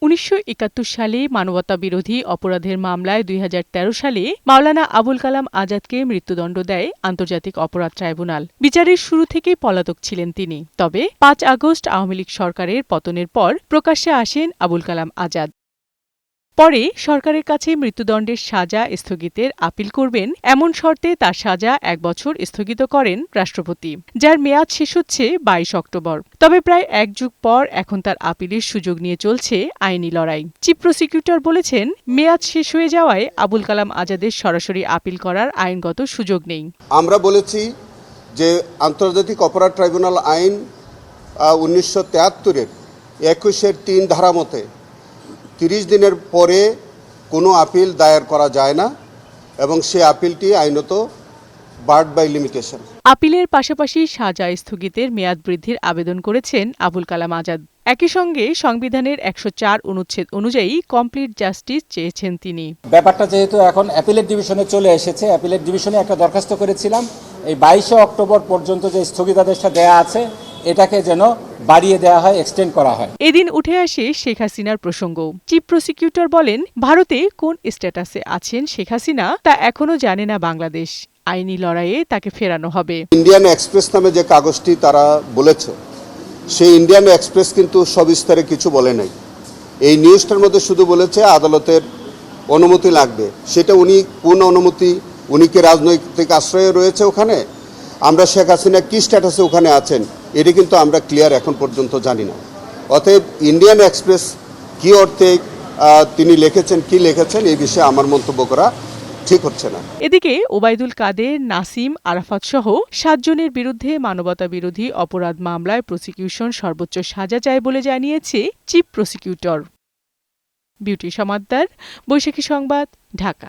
1971 সালে মানবতাবিরোধী অপরাধের মামলায় 2013 সালে মাওলানা আবুল কালাম আজাদকে মৃত্যুদণ্ড দেয় আন্তর্জাতিক অপরাধ ট্রাইব্যুনাল। বিচারের শুরু থেকেই পলাতক ছিলেন তিনি। তবে 5 আগস্ট আওয়ামী লীগ সরকারের পতনের পর প্রকাশ্যে আসেন আবুল কালাম আজাদ। পরে সরকারের কাছে মৃত্যুদণ্ডের সাজা স্থগিতের আপিল করবেন এমন শর্তে তার সাজা 1 বছর স্থগিত করেন রাষ্ট্রপতি, যার মেয়াদ শেষ হচ্ছে 22 অক্টোবর। তবে প্রায় 1 যুগ পর এখন তার আপিলের সুযোগ নিয়ে চলছে আইনি লড়াই। চিফ প্রসিকিউটর বলেছেন, মেয়াদ শেষ হয়ে যাওয়ায় আবুল কালাম আজাদের সরাসরি আপিল করার আইনগত সুযোগ নেই। আমরা বলেছি যে আন্তর্জাতিক অপরাধ ট্রাইব্যুনাল আইন 1973-এর 21-3 ধারা মতে 30 দিনের পরে কোনো আপিল দায়ের করা যায় না এবং সে আপিলটি আইনত বার্ড বাই লিমিটেশন। আপিলের পাশাপাশি সাজা স্থগিতের মেয়াদ বৃদ্ধির আবেদন করেছেন আবুল কালাম আজাদ। একই সঙ্গে সংবিধানের 104 অনুচ্ছেদ অনুযায়ী কমপ্লিট জাস্টিস চেয়েছেন তিনি। ব্যাপারটা যেহেতু এখন অ্যাপিলেট ডিভিশনে চলে এসেছে, অ্যাপিলেট ডিভিশনে একটা দরখাস্ত করেছিলাম এই 22 অক্টোবর পর্যন্ত যে স্থগিতাদেশটা দেয়া আছে এটাকে যেন বাড়িয়ে দেওয়া হয়, এক্সটেন্ড করা হয়। এদিন উঠে আসে শেখ হাসিনার প্রসঙ্গ। চিফ প্রসিকিউটর বলেন, ভারতে কোন স্ট্যাটাসে আছেন শেখ হাসিনা তা এখনো জানে না বাংলাদেশ। আইনি লড়াইয়ে তাকে ফেরানো হবে। ইন্ডিয়ান এক্সপ্রেস নামে যে কাগজটি তারা বলেছে, সেই ইন্ডিয়ান এক্সপ্রেস কিন্তু সবিস্তারে কিছু বলে নাই। এই নিউজটার মধ্যে শুধু বলেছে আদালতের অনুমতি লাগবে। সেটা উনি কোন অনুমতি, উনি কি রাজনৈতিক আশ্রয়ে রয়েছে ওখানে, আমরা শেখ হাসিনা কি স্ট্যাটাসে ওখানে আছেন এটা কিন্তু আমরা ক্লিয়ার এখন পর্যন্ত জানি না। অতএব ইন্ডিয়ান এক্সপ্রেস কি অর্থে তিনি লিখেছেন, কি লিখেছেন এই বিষয়ে আমার মন্তব্য করা ঠিক হচ্ছে না। এদিকে ওবায়দুল কাদের, নাসিম, আরাফাত সহ 7 জনের বিরুদ্ধে মানবতাবিরোধী অপরাধ মামলায় প্রসিকিউশন সর্বোচ্চ সাজা চায় বলে জানিয়েছে চিফ প্রসিকিউটর। বিউটি সমাদ্দার, বৈশাখী সংবাদ, ঢাকা।